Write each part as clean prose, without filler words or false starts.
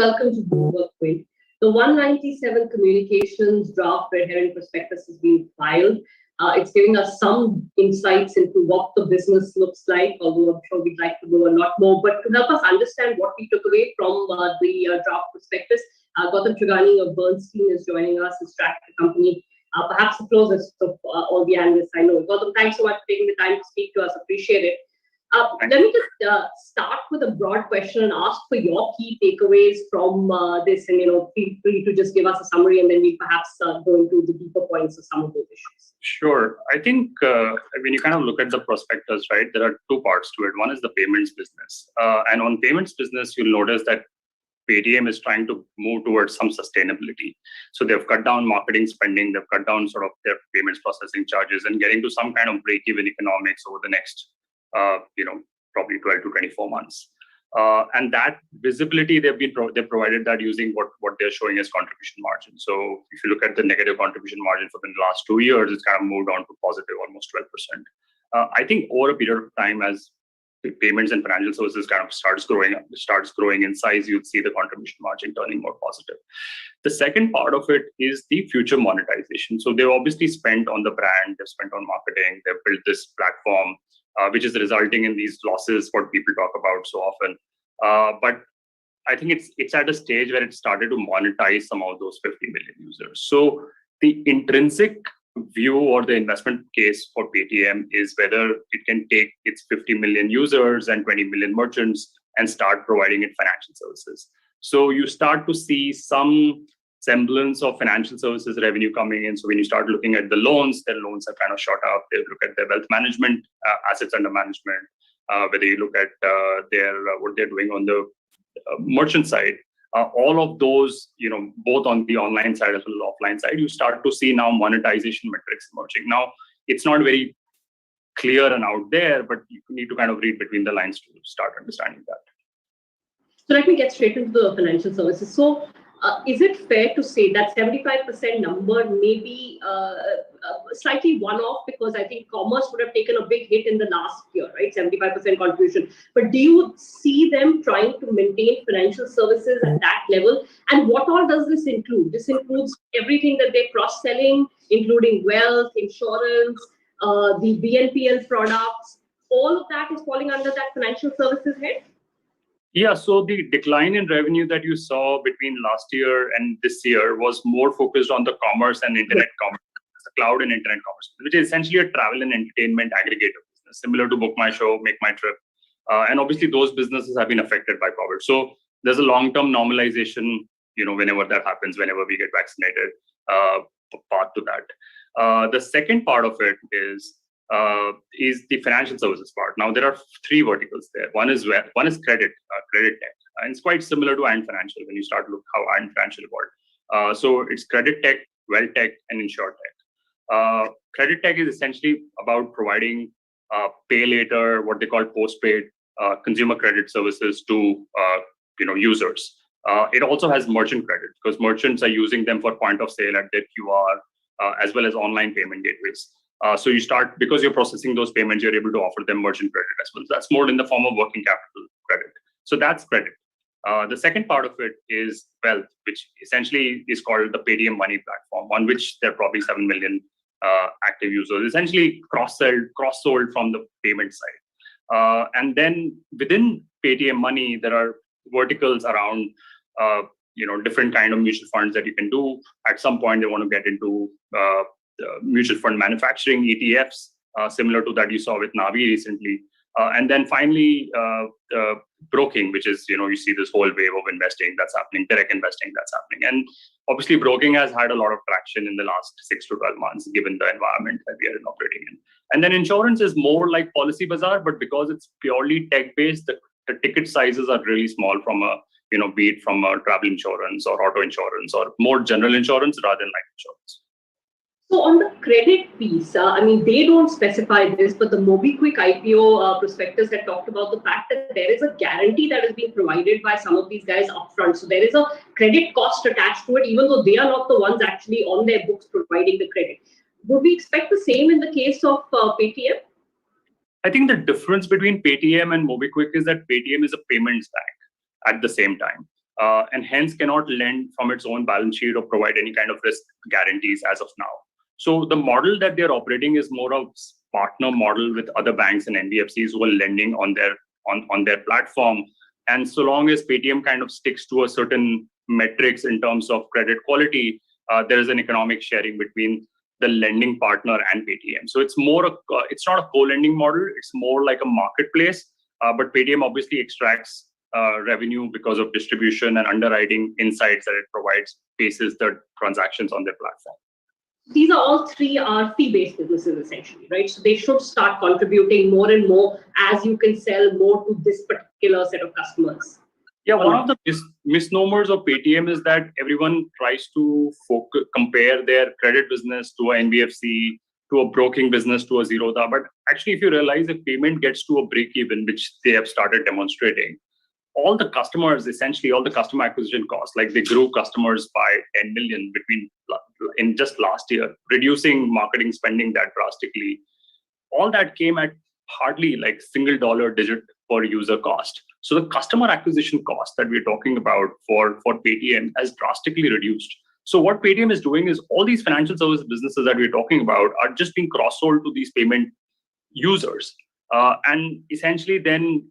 welcome to BloombergQuint. The 197 Communications draft red herring prospectus has been filed. It's giving us some insights into what the business looks like, although I'm sure we'd like to know a lot more. But to help us understand what we took away from the draft prospectus, Gautam Chhugani of Bernstein is joining us. He's tracked the company, perhaps the closest of all the analysts I know. Gautam, thanks so much for taking the time to speak to us. Appreciate it. Let me just start with a broad question and ask for your key takeaways from this, and feel free to just give us a summary, and then we perhaps go into the deeper points of some of those issues. Sure. I think when you kind of look at the prospectus, right, there are two parts to it. One is the payments business, and on payments business, you'll notice that Paytm is trying to move towards some sustainability. So they've cut down marketing spending, they've cut down sort of their payments processing charges, and getting to some kind of break-even economics over the next probably 12 to 24 months. And that visibility, they provided that using what they're showing as contribution margin. So if you look at the negative contribution margin for the last 2 years, it's kind of moved on to positive, almost 12%. I think over a period of time, as payments and financial services kind of starts growing in size, you'd see the contribution margin turning more positive. The second part of it is the future monetization. So they've obviously spent on the brand, they've spent on marketing, they've built this platform, which is resulting in these losses, what people talk about so often. But I think it's at a stage where it started to monetize some of those 50 million users. So the intrinsic view or the investment case for Paytm is whether it can take its 50 million users and 20 million merchants and start providing it financial services. So you start to see some semblance of financial services revenue coming in. So when you start looking at the loans, their loans have kind of shot up. They look at their wealth management, assets under management, whether you look at what they're doing on the merchant side. All of those, both on the online side as well as offline side, you start to see now monetization metrics emerging. Now, it's not very clear and out there, but you need to kind of read between the lines to start understanding that. So let me get straight into the financial services. So is it fair to say that 75% number may be slightly one-off, because I think commerce would have taken a big hit in the last year, right? 75% contribution. But do you see them trying to maintain financial services at that level? And what all does this include? This includes everything that they're cross-selling, including wealth, insurance, the BNPL products. All of that is falling under that financial services head? Yeah, so the decline in revenue that you saw between last year and this year was more focused on the commerce and internet commerce, the cloud and internet commerce, which is essentially a travel and entertainment aggregator business, similar to Book My Show, Make My Trip. And obviously, those businesses have been affected by COVID. So there's a long-term normalization, whenever that happens, whenever we get vaccinated, path to that. The second part of it is the financial services part. Now, there are three verticals there. One is credit tech. And it's quite similar to Ant Financial when you start to look how Ant Financial evolved. So it's credit tech, wealth tech, and insure tech. Credit tech is essentially about providing pay later, what they call postpaid consumer credit services to users. It also has merchant credit, because merchants are using them for point of sale at their QR, as well as online payment gateways. So you start, because you're processing those payments, you're able to offer them merchant credit as well. So that's more in the form of working capital credit. So that's credit. The second part of it is wealth, which essentially is called the Paytm Money platform, on which there are probably 7 million active users, essentially cross-sold from the payment side. And then within Paytm Money, there are verticals around different kind of mutual funds that you can do. At some point, they want to get into mutual fund manufacturing, ETFs, similar to that you saw with Navi recently. And then finally, broking, which is, you see this whole wave of investing that's happening, direct investing that's happening. And obviously, broking has had a lot of traction in the last 6 to 12 months, given the environment that we are operating in. And then insurance is more like Policy Bazaar, but because it's purely tech-based, the ticket sizes are really small from be it from a travel insurance or auto insurance or more general insurance rather than life insurance. So on the credit piece, they don't specify this, but the MobiKwik IPO prospectus had talked about the fact that there is a guarantee that is being provided by some of these guys upfront. So there is a credit cost attached to it, even though they are not the ones actually on their books providing the credit. Would we expect the same in the case of Paytm? I think the difference between Paytm and MobiKwik is that Paytm is a payments bank at the same time. and hence cannot lend from its own balance sheet or provide any kind of risk guarantees as of now. So the model that they're operating is more of partner model with other banks and NBFCs who are lending on their platform. And so long as Paytm kind of sticks to a certain metrics in terms of credit quality, there is an economic sharing between the lending partner and Paytm. So it's it's not a co-lending model. It's more like a marketplace. But Paytm obviously extracts revenue because of distribution and underwriting insights that it provides, bases the transactions on their platform. These are all three are fee-based businesses essentially, right? So they should start contributing more and more as you can sell more to this particular set of customers. Yeah, one of the misnomers of Paytm is that everyone tries to compare their credit business to an NBFC, to a broking business, to a Zerodha. But actually, if you realize if payment gets to a break-even, which they have started demonstrating, all the customers, essentially all the customer acquisition costs, like they grew customers by 10 million in just last year, reducing marketing spending that drastically. All that came at hardly like single dollar digit per user cost. So the customer acquisition cost that we're talking about for Paytm has drastically reduced. So what Paytm is doing is all these financial service businesses that we're talking about are just being cross-sold to these payment users. And essentially then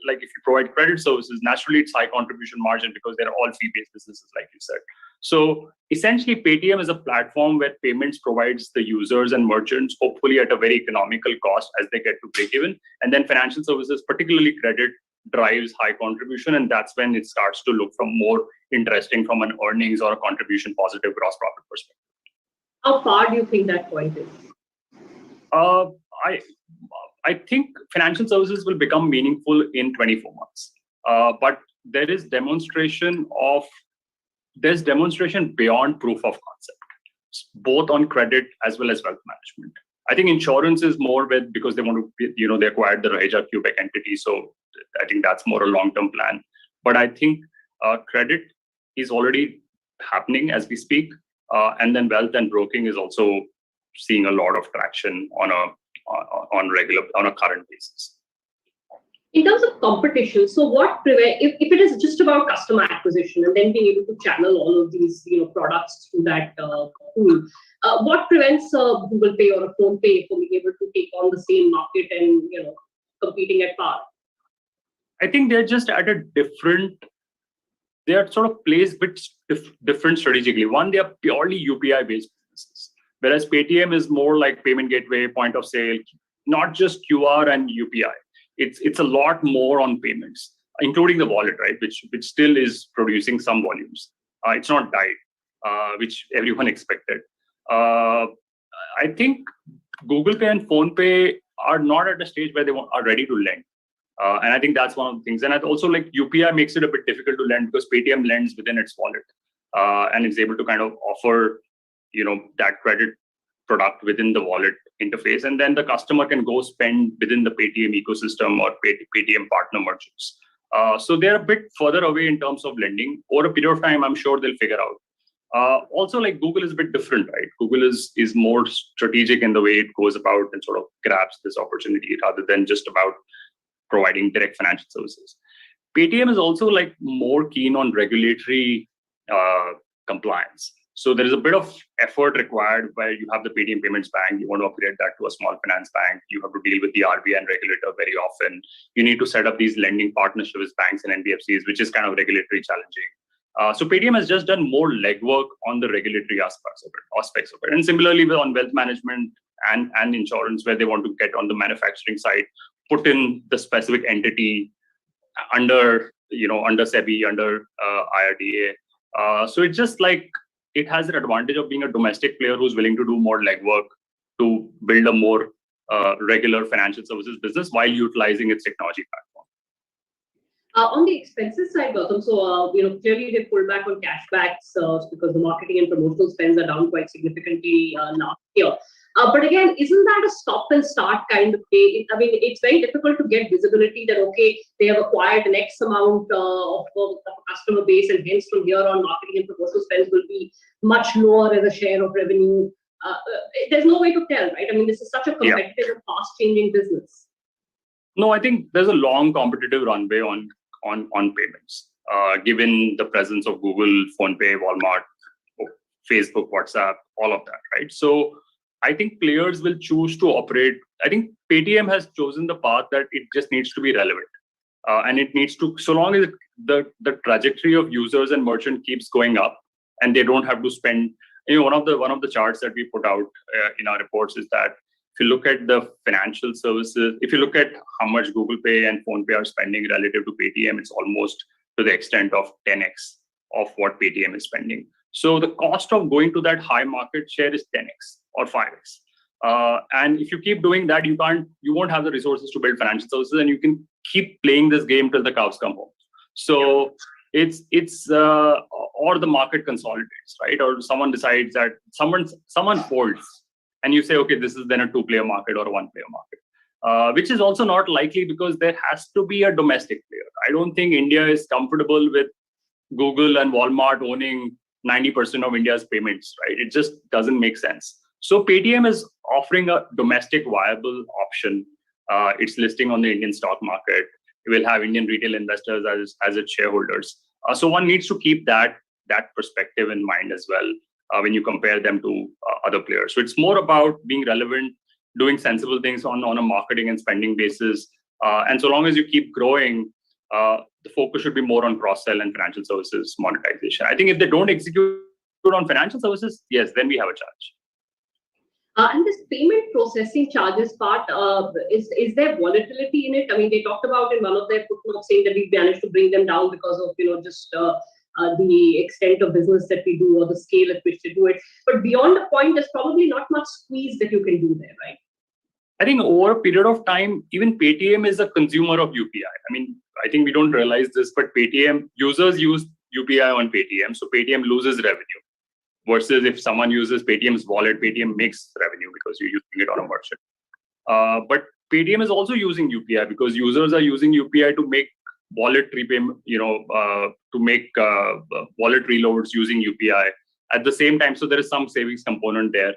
like if you provide credit services, naturally it's high contribution margin because they're all fee-based businesses, like you said. So essentially Paytm is a platform where payments provides the users and merchants, hopefully at a very economical cost as they get to break even. And then financial services, particularly credit, drives high contribution. And that's when it starts to look from more interesting from an earnings or a contribution positive gross profit perspective. How far do you think that point is? I think financial services will become meaningful in 24 months. But there's demonstration beyond proof of concept, both on credit as well as wealth management. I think insurance is more because they want to, they acquired the Raheja Quebec entity. So I think that's more a long-term plan. But I think credit is already happening as we speak. And then wealth and broking is also seeing a lot of traction on a current basis. In terms of competition, so what if it is just about customer acquisition and then being able to channel all of these products through that pool, what prevents Google Pay or a Phone Pay from being able to take on the same market and competing at par? I think they're just at they are sort of placed bit different strategically. One, they are purely UPI based businesses, whereas Paytm is more like payment gateway, point of sale, not just QR and UPI. It's a lot more on payments, including the wallet, right? Which still is producing some volumes. It's not died, which everyone expected. I think Google Pay and Phone Pay are not at a stage where they are ready to lend. And I think that's one of the things. And also like UPI makes it a bit difficult to lend because Paytm lends within its wallet and is able to kind of offer, that credit product within the wallet interface. And then the customer can go spend within the Paytm ecosystem or Paytm partner merchants. So they're a bit further away in terms of lending. Over a period of time, I'm sure they'll figure out. Also, like Google is a bit different, right? Google is more strategic in the way it goes about and sort of grabs this opportunity rather than just about providing direct financial services. Paytm is also like more keen on regulatory compliance. So there is a bit of effort required where you have the Paytm Payments Bank, you want to upgrade that to a small finance bank, you have to deal with the RBI and regulator very often. You need to set up these lending partnerships with banks and NBFCs, which is kind of regulatory challenging. So Paytm has just done more legwork on the regulatory aspects of it. And similarly on wealth management and insurance, where they want to get on the manufacturing side, put in the specific entity under SEBI, under IRDA. So it's just like, it has an advantage of being a domestic player who's willing to do more legwork to build a more regular financial services business while utilizing its technology platform. On the expenses side, Gautam, so clearly they pulled back on cashbacks because the marketing and promotional spends are down quite significantly last year. But again, isn't that a stop and start kind of pay? I mean, it's very difficult to get visibility that, okay, they have acquired an X amount of a customer base, and hence from here on, marketing and promotional spends will be much lower as a share of revenue. There's no way to tell, right? I mean, this is such a competitive and fast-changing business. No, I think there's a long competitive runway on payments. given the presence of Google, PhonePe, Walmart, Facebook, WhatsApp, all of that, right? So I think players will choose to operate. I think Paytm has chosen the path that it just needs to be relevant. And it needs to, so long as the trajectory of users and merchant keeps going up and they don't have to spend, one of the charts that we put out in our reports is that if you look at the financial services, if you look at how much Google Pay and PhonePe are spending relative to Paytm, it's almost to the extent of 10x of what Paytm is spending. So the cost of going to that high market share is 10x or 5x. And if you keep doing that, you won't have the resources to build financial services, and you can keep playing this game till the cows come home. So it's or the market consolidates, right? Or someone decides that someone folds, and you say, okay, this is then a two-player market or a one-player market, which is also not likely because there has to be a domestic player. I don't think India is comfortable with Google and Walmart owning 90% of India's payments, right? It just doesn't make sense. So Paytm is offering a domestic viable option. It's listing on the Indian stock market. It will have Indian retail investors as its shareholders. So one needs to keep that perspective in mind as well when you compare them to other players. So it's more about being relevant, doing sensible things on a marketing and spending basis. And so long as you keep growing, the focus should be more on cross-sell and financial services monetization. I think if they don't execute on financial services, yes, then we have a charge. And this payment processing charges part, is there volatility in it? I mean, they talked about in one of their footnotes saying that we managed to bring them down because of, just the extent of business that we do or the scale at which they do it. But beyond the point, there's probably not much squeeze that you can do there, right? I think over a period of time, even Paytm is a consumer of UPI. I mean, I think we don't realize this, but Paytm users use UPI on Paytm, so Paytm loses revenue. Versus if someone uses Paytm's wallet, Paytm makes revenue because you're using it on a merchant. But Paytm is also using UPI because users are using UPI to make wallet repayment, to make wallet reloads using UPI at the same time. So there is some savings component there.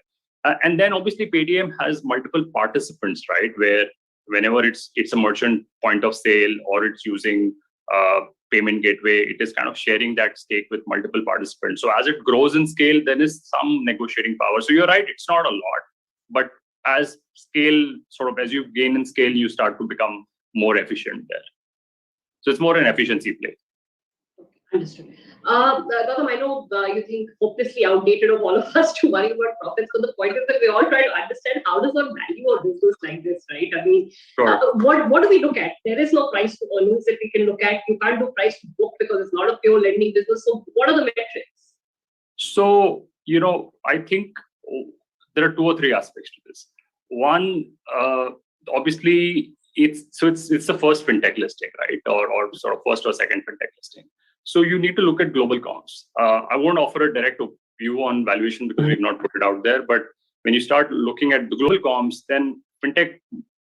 And then obviously Paytm has multiple participants, right? Where whenever it's a merchant point of sale or it's using payment gateway, it is kind of sharing that stake with multiple participants. So as it grows in scale, there is some negotiating power. So you're right, it's not a lot, but as you gain in scale, you start to become more efficient there. So it's more an efficiency play. Understood. Gautam, I know you think hopelessly outdated of all of us to worry about profits, but the point is that we all try to understand how does one value a business like this, right? I mean, Sure. What do we look at? There is no price to earnings that we can look at. You can't do price to book because it's not a pure lending business. So what are the metrics? So, I think there are two or three aspects to this. One, obviously, it's the first fintech listing, right? Or sort of first or second fintech listing. So you need to look at global comps. I won't offer a direct view on valuation because we've not put it out there. But when you start looking at the global comps, then fintech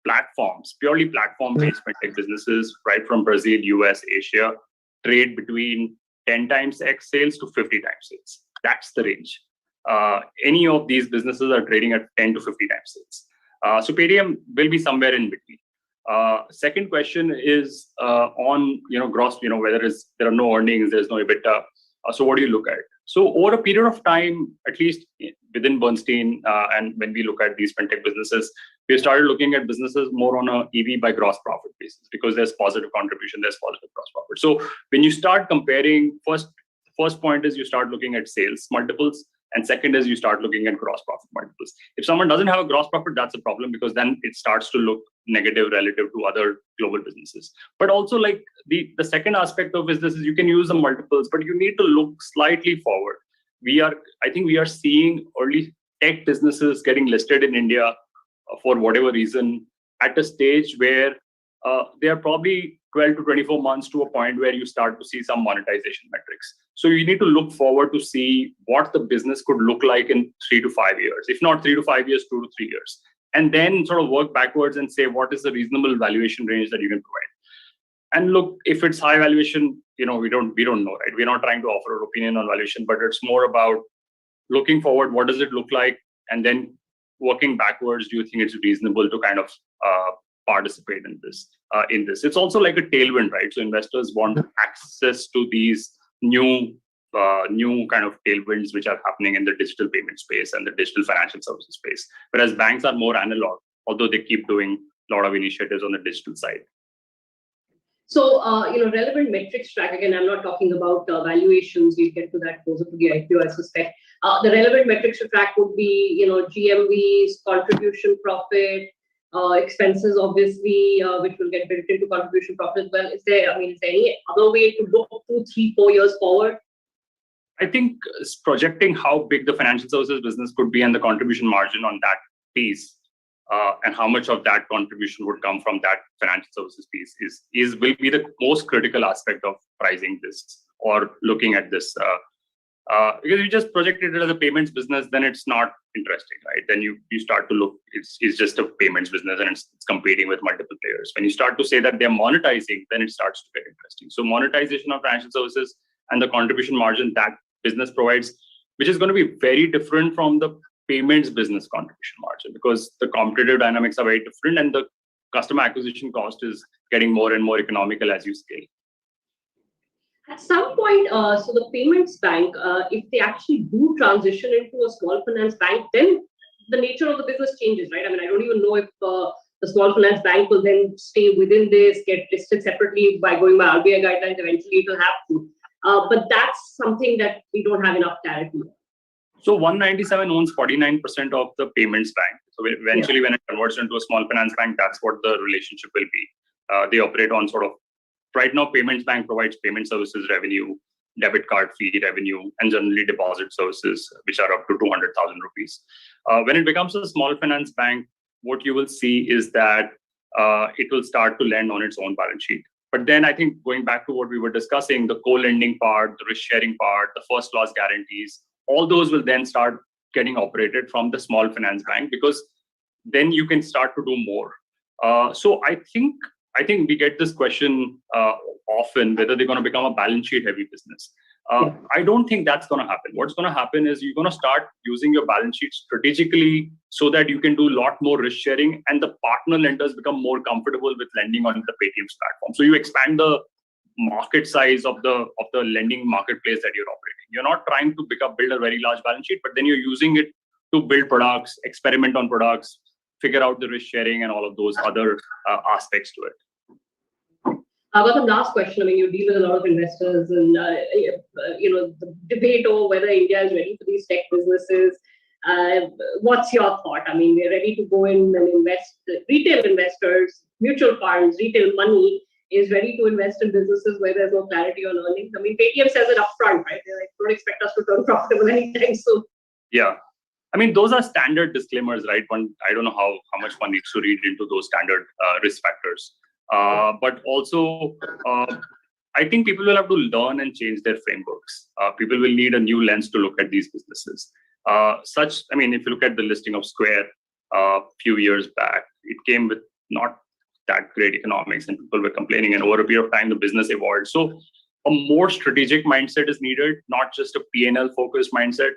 platforms, purely platform-based fintech businesses, right from Brazil, US, Asia, trade between 10 times X sales to 50 times sales. That's the range. Any of these businesses are trading at 10 to 50 times sales. So Paytm will be somewhere in between. Second question is on gross, whether there are no earnings, there's no EBITDA. So what do you look at? So over a period of time, at least within Bernstein, and when we look at these fintech businesses, we started looking at businesses more on a EV by gross profit basis because there's positive contribution, there's positive gross profit. So when you start comparing, first point is you start looking at sales multiples. And second is you start looking at gross profit multiples. If someone doesn't have a gross profit, that's a problem because then it starts to look negative relative to other global businesses. But also like the second aspect of business is you can use the multiples, but you need to look slightly forward. I think we are seeing early tech businesses getting listed in India for whatever reason at a stage where they are probably 12 to 24 months to a point where you start to see some monetization metrics. So you need to look forward to see what the business could look like in 3 to 5 years, if not 3 to 5 years, 2 to 3 years, and then sort of work backwards and say, what is the reasonable valuation range that you can provide? And look, if it's high valuation, we don't know, right? We're not trying to offer an opinion on valuation, but it's more about looking forward. What does it look like? And then working backwards, do you think it's reasonable to kind of participate in this? in this. It's also like a tailwind, right? So investors want access to these new kind of tailwinds which are happening in the digital payment space and the digital financial services space, whereas banks are more analog, although they keep doing a lot of initiatives on the digital side. So, relevant metrics track, again, I'm not talking about valuations, we'll get to that closer to the IPO, I suspect. The relevant metrics to track would be, GMVs, contribution profit, expenses, obviously, which will get built into contribution profit as well. Is there any other way to look 2, 3, 4 years forward? I think projecting how big the financial services business could be and the contribution margin on that piece, and how much of that contribution would come from that financial services piece will be the most critical aspect of pricing this or looking at this. Because you just projected it as a payments business, then it's not interesting, right? Then you start to look, it's just a payments business and it's competing with multiple players. When you start to say that they're monetizing, then it starts to get interesting. So monetization of financial services and the contribution margin that business provides, which is going to be very different from the payments business contribution margin, because the competitive dynamics are very different and the customer acquisition cost is getting more and more economical as you scale. At some point, so the payments bank, if they actually do transition into a small finance bank, then the nature of the business changes, right? I don't even know if the small finance bank will then stay within this, get listed separately by going by RBI guidelines. Eventually, it will have to. But that's something that we don't have enough clarity on. So 197 owns 49% of the payments bank. So eventually, when it converts into a small finance bank, that's what the relationship will be. They operate on sort of, right now, payments bank provides payment services revenue, debit card fee revenue, and generally deposit services, which are up to 200,000 rupees. When it becomes a small finance bank, what you will see is that it will start to lend on its own balance sheet. But then I think going back to what we were discussing, the co-lending part, the risk-sharing part, the first loss guarantees, all those will then start getting operated from the small finance bank, because then you can start to do more. So I think we get this question often, whether they're going to become a balance sheet heavy business. I don't think that's going to happen. What's going to happen is you're going to start using your balance sheet strategically so that you can do a lot more risk sharing, and the partner lenders become more comfortable with lending on the PAYTM'S platform. So you expand the market size of the lending marketplace that you're operating. You're not trying to build a very large balance sheet, but then you're using it to build products, experiment on products, figure out the risk sharing and all of those other aspects to it. Gautam, last question. You deal with a lot of investors, and the debate over whether India is ready for these tech businesses. What's your thought? We're ready to go in and invest. Retail investors, mutual funds, retail money is ready to invest in businesses where there's no clarity on earnings. Paytm says it upfront, right? They're like, don't expect us to turn profitable anytime soon. Yeah. Those are standard disclaimers, right? I don't know how much one needs to read into those standard risk factors. But also, I think people will have to learn and change their frameworks. People will need a new lens to look at these businesses. If you look at the listing of Square a few years back, it came with not that great economics, and people were complaining. And over a period of time, the business evolved. So a more strategic mindset is needed, not just a P&L focused mindset.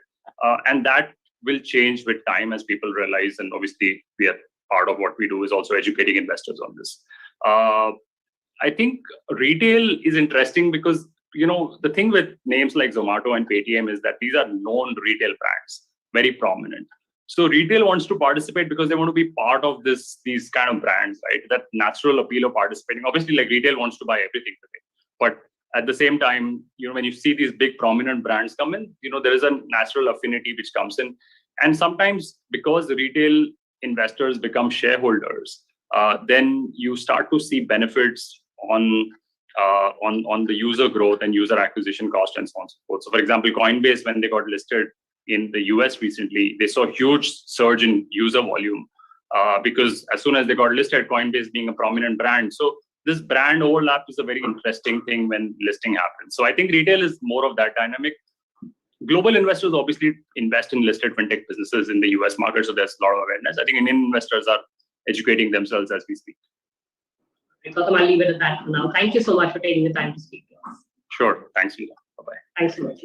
And that will change with time as people realize. And obviously, we are part of what we do is also educating investors on this. I think retail is interesting because, the thing with names like Zomato and Paytm is that these are known retail brands, very prominent. So retail wants to participate because they want to be part of these kind of brands, right? That natural appeal of participating. Obviously, like retail wants to buy everything today. But at the same time, when you see these big prominent brands come in, there is a natural affinity which comes in. And sometimes because the retail investors become shareholders, then you start to see benefits on the user growth and user acquisition cost and so on and so forth. So for example, Coinbase, when they got listed in the US recently, they saw a huge surge in user volume because as soon as they got listed, Coinbase being a prominent brand. So this brand overlap is a very interesting thing when listing happens. So I think retail is more of that dynamic. Global investors obviously invest in listed fintech businesses in the US market, so there's a lot of awareness. I think Indian investors are educating themselves as we speak. Gautam, I'll leave it at that for now. Thank you so much for taking the time to speak to us. Sure. Thanks, Leela. Bye-bye. Thanks so much.